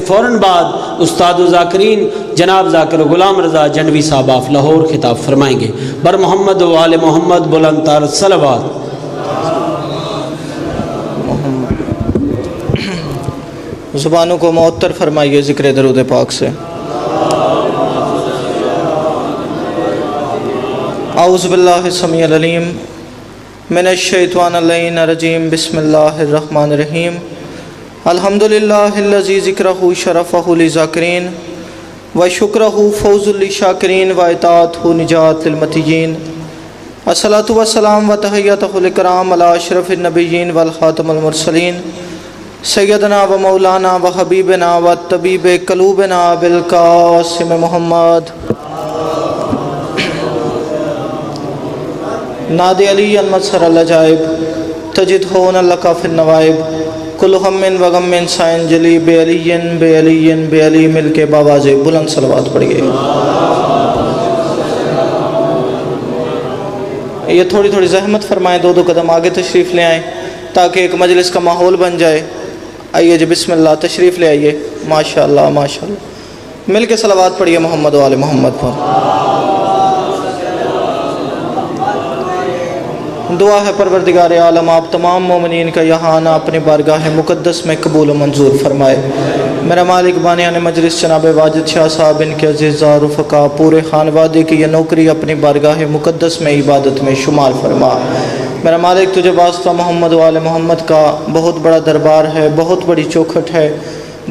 فوراً بعد استاد و ذاکرین جناب ذاکر غلام رضا جنوی صاحب آف لاہور خطاب فرمائیں گے۔ بر محمد و آل محمد بلند تر صلوات۔ زبانوں کو معطر فرمائیے ذکر درود پاک سے۔ اعوذ باللہ السمیع العلیم من الشیطان اللعین الرجیم، بسم اللہ الرحمن الرحیم۔ الحمدللہ الذی ذکرہ شرفہ للذاکرین و شکرہ فوز للشاکرین و اطاعتہ نجات للمطیعین۔ الصلاۃ والسلام و تحیۃ الکرام علی اشرف النبیین والخاتم المرسلین، سیدنا و مولانا و حبیبنا و طبیب قلوبنا بالقاسم محمد۔ نادی علی المظہر العجائب تجد ہون لک فی النوائب، کل ہم و غم سائن جلی بے علی بے علی بے علی، مل کے باواز بلند صلوات پڑھیے۔ یہ تھوڑی زحمت فرمائیں، دو قدم آگے تشریف لے آئیں تاکہ ایک مجلس کا ماحول بن جائے۔ آئیے جی، بسم اللہ، تشریف لے آئیے۔ ماشاءاللہ ماشاءاللہ، مل کے صلوات پڑھیے محمد و آل محمد پر۔ دعا ہے پروردگار عالم آپ تمام مومنین کا یہاں آنا اپنی بارگاہ مقدس میں قبول و منظور فرمائے۔ میرا مالک بانیان مجلس جناب واجد شاہ صاحب، ان کے عزیزاں رفقا، پورے خانوادے کی یہ نوکری اپنی بارگاہ مقدس میں عبادت میں شمار فرما۔ میرا مالک تجھے واسطہ محمد و آل محمد کا بہت بڑا دربار ہے، بہت بڑی چوکھٹ ہے،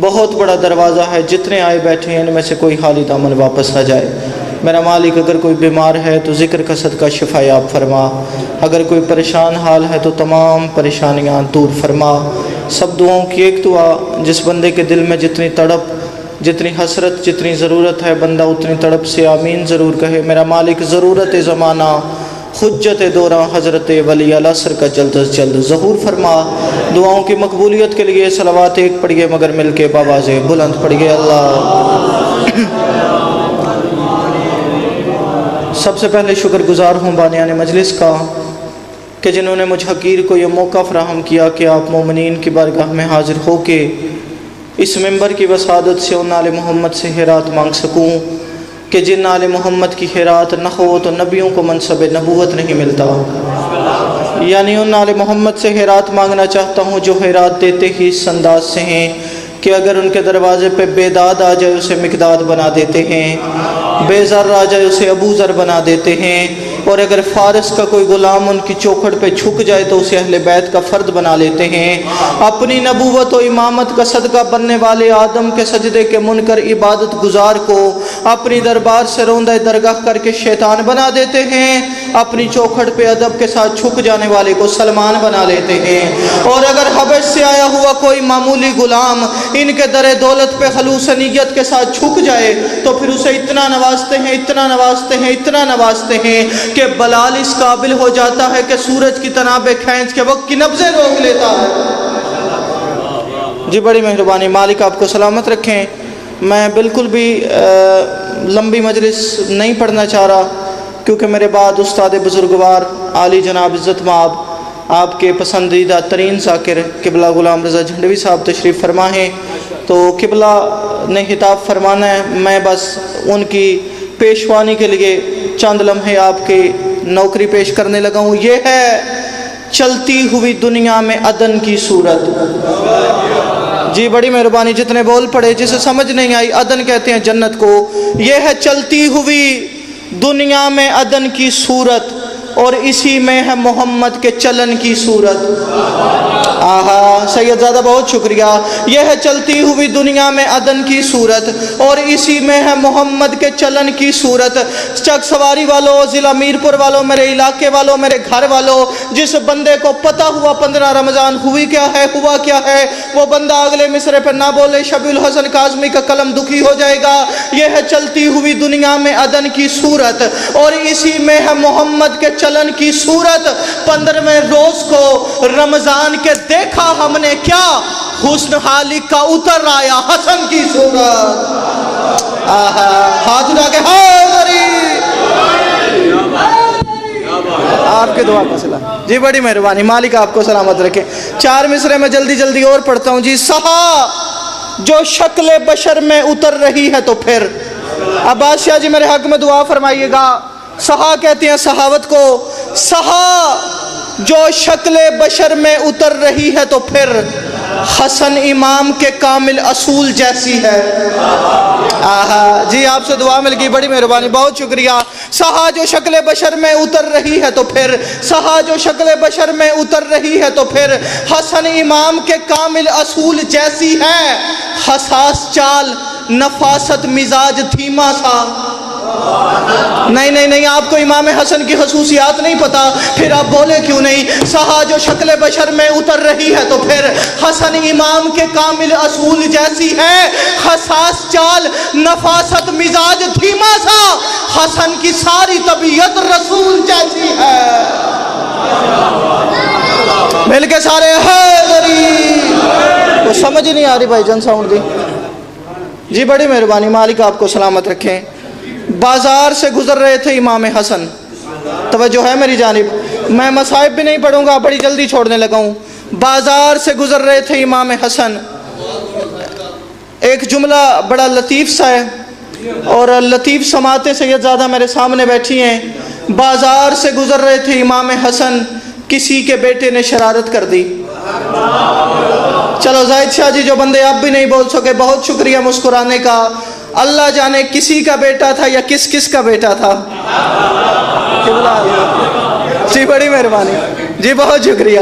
بہت بڑا دروازہ ہے، جتنے آئے بیٹھے ہیں ان میں سے کوئی خالی دامن واپس نہ جائے۔ میرا مالک اگر کوئی بیمار ہے تو ذکر کا صدقہ شفا یاب فرما، اگر کوئی پریشان حال ہے تو تمام پریشانیاں دور فرما۔ سب دعاؤں کی ایک دعا، جس بندے کے دل میں جتنی تڑپ، جتنی حسرت، جتنی ضرورت ہے، بندہ اتنی تڑپ سے آمین ضرور کہے۔ میرا مالک ضرورت زمانہ، حجت دوران حضرت ولی العصر کا جلد از جلد ظہور فرما۔ دعاؤں کی مقبولیت کے لیے صلوات ایک پڑھیے مگر مل کے باواز بلند پڑھیے۔ اللہ سب سے پہلے شکر گزار ہوں بانیان مجلس کا کہ جنہوں نے مجھ حقیر کو یہ موقع فراہم کیا کہ آپ مومنین کی بارگاہ میں حاضر ہو کے اس ممبر کی وسادت سے ان آل محمد سے خیرات مانگ سکوں کہ جن آل محمد کی خیرات نہ ہو تو نبیوں کو منصب نبوت نہیں ملتا۔ یعنی ان آل محمد سے خیرات مانگنا چاہتا ہوں جو خیرات دیتے ہی اس انداز سے ہیں کہ اگر ان کے دروازے پہ بے داد آ جائے اسے مقداد بنا دیتے ہیں، بے ذر آ جائے اسے ابو ذر بنا دیتے ہیں، اور اگر فارس کا کوئی غلام ان کی چوکھٹ پہ جھک جائے تو اسے اہل بیت کا فرد بنا لیتے ہیں۔ اپنی نبوت و امامت کا صدقہ بننے والے آدم کے سجدے کے منکر عبادت گزار کو اپنی دربار سے روندہ درگاہ کر کے شیطان بنا دیتے ہیں، اپنی چوکھٹ پہ ادب کے ساتھ جھک جانے والے کو سلمان بنا لیتے ہیں۔ اور اگر حبش سے آیا ہوا کوئی معمولی غلام ان کے در دولت پہ خلوص نیت کے ساتھ جھک جائے تو پھر اسے اتنا نوازتے ہیں، اتنا نوازتے ہیں، اتنا نوازتے ہیں کہ بلال اس قابل ہو جاتا ہے کہ سورج کی تنابیں کھینچ کے وقت کی نبضیں روک لیتا ہے۔ جی بڑی مہربانی، مالک آپ کو سلامت رکھیں۔ میں بالکل بھی لمبی مجلس نہیں پڑھنا چاہ رہا کیونکہ میرے بعد استاد بزرگوار عالی جناب عزت مآب آپ کے پسندیدہ ترین ذاکر قبلہ غلام رضا جھنڈوی صاحب تشریف فرما ہیں، تو قبلہ نے خطاب فرمانا ہے۔ میں بس ان کی پیشوانی کے لیے چند لمحے آپ کی نوکری پیش کرنے لگا ہوں۔ یہ ہے چلتی ہوئی دنیا میں عدن کی صورت۔ جی بڑی مہربانی، جتنے بول پڑے جسے سمجھ نہیں آئی، عدن کہتے ہیں جنت کو۔ یہ ہے چلتی ہوئی دنیا میں عدن کی صورت، اور اسی میں ہے محمد کے چلن کی صورت۔ آہا سید زادہ بہت شکریہ۔ یہ ہے چلتی ہوئی دنیا میں عدن کی صورت، اور اسی میں ہے محمد کے چلن کی صورت۔ چک سواری والوں، ضلع میرپور والوں، میرے علاقے والوں، میرے گھر والوں، جس بندے کو پتہ ہوا 15 رمضان ہوئی کیا ہے، ہوا کیا ہے، وہ بندہ اگلے مصرے پہ نہ بولے شبیع الحسن کاظمی کا قلم دکھی ہو جائے گا۔ یہ ہے چلتی ہوئی دنیا میں عدن کی صورت، اور اسی میں ہے محمد کے چلن کی صورت۔ 15ویں روز کو رمضان کے دیکھا ہم نے کیا، حسن حالی کا اتر آیا حسن کی صورت۔ ہاتھ اٹھا کے آپ کے دعا کا صلہ۔ جی بڑی مہربانی، مالک آپ کو سلامت رکھے۔ 4 مصرے میں جلدی اور پڑھتا ہوں۔ جی سہا جو شکل بشر میں اتر رہی ہے تو پھر. عباس شاہ جی میرے حق میں دعا فرمائیے گا. سہا کہتے ہیں سخاوت کو. سہا جو شکل بشر میں اتر رہی ہے تو پھر حسن امام کے کامل اصول جیسی ہے. آہا جی آپ سے دعا مل گئی, بڑی مہربانی, بہت شکریہ. سہا جو شکل بشر میں اتر رہی ہے تو پھر, سہا جو شکل بشر میں اتر رہی ہے تو پھر حسن امام کے کامل اصول جیسی ہے. حساس چال, نفاست مزاج دھیما سا. نہیں آپ کو امام حسن کی خصوصیات نہیں پتا, پھر آپ بولے کیوں نہیں. سہا جو شکل بشر میں اتر رہی ہے تو پھر حسن امام کے کامل اصول جیسی ہے. حساس چال, نفاست مزاج دھیما سا. حسن کی ساری طبیعت رسول جیسی ہے. مل کے سارے حیدری. وہ سمجھ نہیں آ رہی بھائی جان, ساؤنڈ دی جی, بڑی مہربانی, مالک آپ کو سلامت رکھیں. بازار سے گزر رہے تھے امام حسن. توجہ ہے میری جانب, میں مصائب بھی نہیں پڑھوں گا, بڑی جلدی چھوڑنے لگا ہوں. بازار سے گزر رہے تھے امام حسن. ایک جملہ بڑا لطیف سا ہے, اور لطیف سماعتیں سید زادہ میرے سامنے بیٹھی ہیں. بازار سے گزر رہے تھے امام حسن, کسی کے بیٹے نے شرارت کر دی. چلو زاہد شاہ جی جو بندے اب بھی نہیں بول سکے, بہت شکریہ مسکرانے کا. اللہ جانے کسی کا بیٹا تھا یا کس کا بیٹا تھا. جی بڑی مہربانی, جی بہت شکریہ.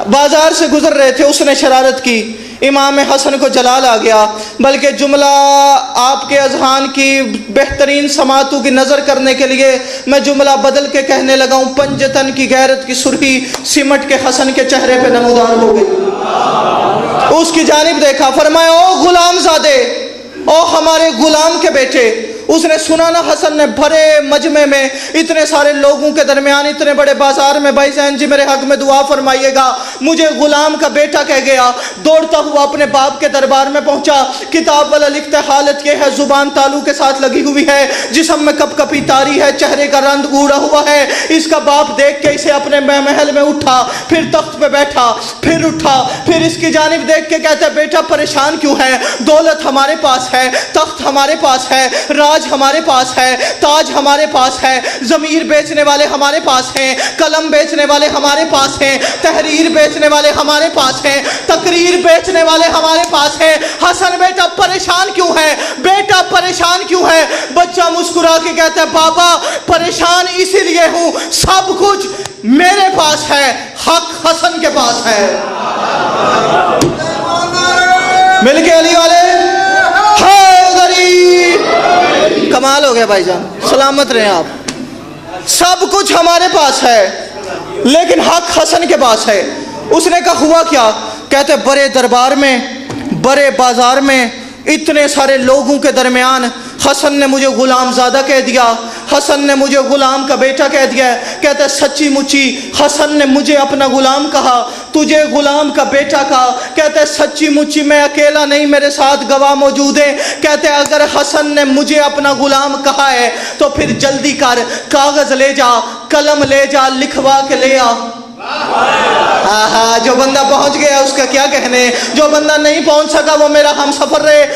بازار سے گزر رہے تھے, اس نے شرارت کی. امام حسن کو جلال آ گیا, بلکہ جملہ آپ کے اذہان کی بہترین سماعتوں کی نظر کرنے کے لیے میں جملہ بدل کے کہنے لگا ہوں. پنجتن کی غیرت کی سرخی سمٹ کے حسن کے چہرے پہ نمودار ہو گئی. اس کی جانب دیکھا, فرمایا او غلام زادے, او ہمارے غلام کے بیٹے. اس نے سنا نا حسن نے بھرے مجمع میں اتنے سارے لوگوں کے درمیان اتنے بڑے بازار میں, بھائی زین جی میرے حق میں دعا فرمائیے گا, مجھے غلام کا بیٹا کہہ گیا. دوڑتا ہوا اپنے باپ کے دربار میں پہنچا. کتاب والا لکھتا ہے حالت یہ ہے, زبان تالو کے ساتھ لگی ہوئی ہے, جسم میں کپ کپی تاری ہے, چہرے کا رنگ اوڑا ہوا ہے. اس کا باپ دیکھ کے اسے اپنے محل میں اٹھا, پھر تخت پہ بیٹھا, پھر اٹھا, پھر اس کی جانب دیکھ کے کہتا ہے بیٹا پریشان کیوں ہے؟ دولت ہمارے پاس ہے, تخت ہمارے پاس ہے, راج ہمارے پاس ہے, تاج ہمارے پاس ہے, ضمیر بیچنے والے ہمارے پاس ہیں, قلم بیچنے والے ہمارے پاس ہیں, تحریر بیچنے والے ہمارے پاس ہیں, تقریر بیچنے والے ہمارے پاس ہیں. حسن بیٹا پریشان کیوں ہے؟ بیٹا پریشان کیوں ہے؟ بچہ مسکرا کے کہتا ہے بابا پریشان اسی لیے ہوں, سب کچھ میرے پاس ہے, حق حسن کے پاس ہے. مل کے علی والے کمال ہو گیا بھائی جان, سلامت رہیں آپ. سب کچھ ہمارے پاس ہے لیکن حق حسن کے پاس ہے. اس نے کہا ہوا کیا؟ کہتے بڑے دربار میں, بڑے بازار میں, اتنے سارے لوگوں کے درمیان حسن نے مجھے غلام زادہ کہہ دیا, حسن نے مجھے غلام کا بیٹا کہہ دیا. کہتا ہے سچی مچی حسن نے مجھے اپنا غلام کہا, تجھے غلام کا بیٹا کہا. کہتا ہے سچی مچی میں اکیلا نہیں, میرے ساتھ گواہ موجود ہیں. کہتے ہیں اگر حسن نے مجھے اپنا غلام کہا ہے تو پھر جلدی کر, کاغذ لے جا, قلم لے جا, لکھوا کے لے آ. جو بندہ پہنچ گیا اس کا کیا کہنے, جو بندہ نہیں پہنچ سکا وہ میرا ہم سفر رہے.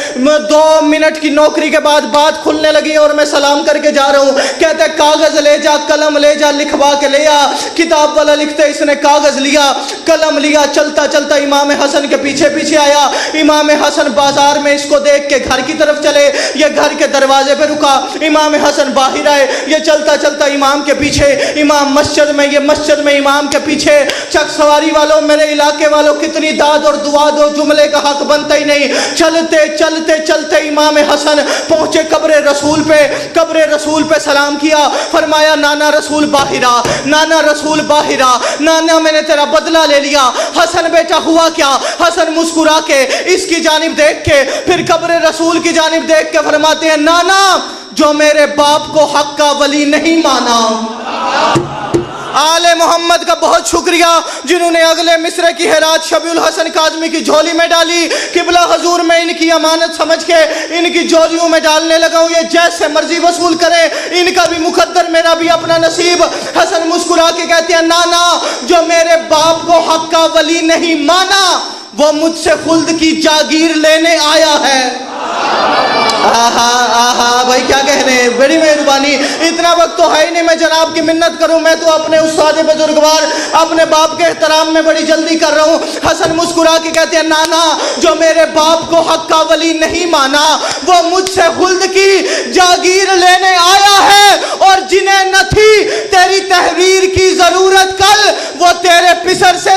2 منٹ کی نوکری کے بعد بات کھلنے لگی اور میں سلام کر کے جا رہا ہوں. کہتے کاغذ لے جا, قلم لے جا, لکھوا کے لے آ. کتاب والا لکھتے اس نے کاغذ لیا, قلم لیا, چلتا چلتا امام حسن کے پیچھے پیچھے آیا. امام حسن بازار میں اس کو دیکھ کے گھر کی طرف چلے, یہ گھر کے دروازے پہ رکا. امام حسن باہر آئے, یہ چلتا چلتا امام کے پیچھے, امام مسجد میں, یہ مسجد میں امام کے پیچھے. چک سواری والوں, میرے علاقے والوں, کتنی داد اور دعا دو, جملے کا حق بنتا ہی نہیں. چلتے چلتے چلتے امام حسن پہنچے قبر رسول پہ. قبر رسول پہ سلام کیا, فرمایا نانا رسول باہر آ, نانا رسول باہر آ, نانا میں نے تیرا بدلہ لے لیا. حسن بیٹا ہوا کیا؟ حسن مسکرا کے اس کی جانب دیکھ کے, پھر قبر رسول کی جانب دیکھ کے فرماتے ہیں نانا جو میرے باپ کو حق کا ولی نہیں مانا. آل محمد کا بہت شکریہ جنہوں نے اگلے مصرع کی ہیرات شبیع الحسن کاظمی کی جھولی میں ڈالی. قبلہ حضور میں ان کی امانت سمجھ کے ان کی جھولیوں میں ڈالنے لگا ہوں, یہ جیسے مرضی وصول کریں, ان کا بھی مقدر میرا بھی اپنا نصیب. حسن مسکرا کے کہتے ہیں نانا جو میرے باپ کو حق کا ولی نہیں مانا وہ مجھ سے خلد کی جاگیر لینے آیا ہے۔ آہا آہا بھائی کیا کہنے، بڑی مہربانی، اتنا وقت تو ہے ہی نہیں میں جناب کی منت کروں، میں تو اپنے استاد بزرگوار اپنے باپ کے احترام میں بڑی جلدی کر رہا ہوں۔ حسن مسکرا کے کہتے ہیں نانا جو میرے باپ کو حق کا ولی نہیں مانا وہ مجھ سے خلد کی جاگیر لینے آیا ہے، اور جنہیں نہ تھی تیری تحریر کی ضرورت کل وہ تیرے پسر سے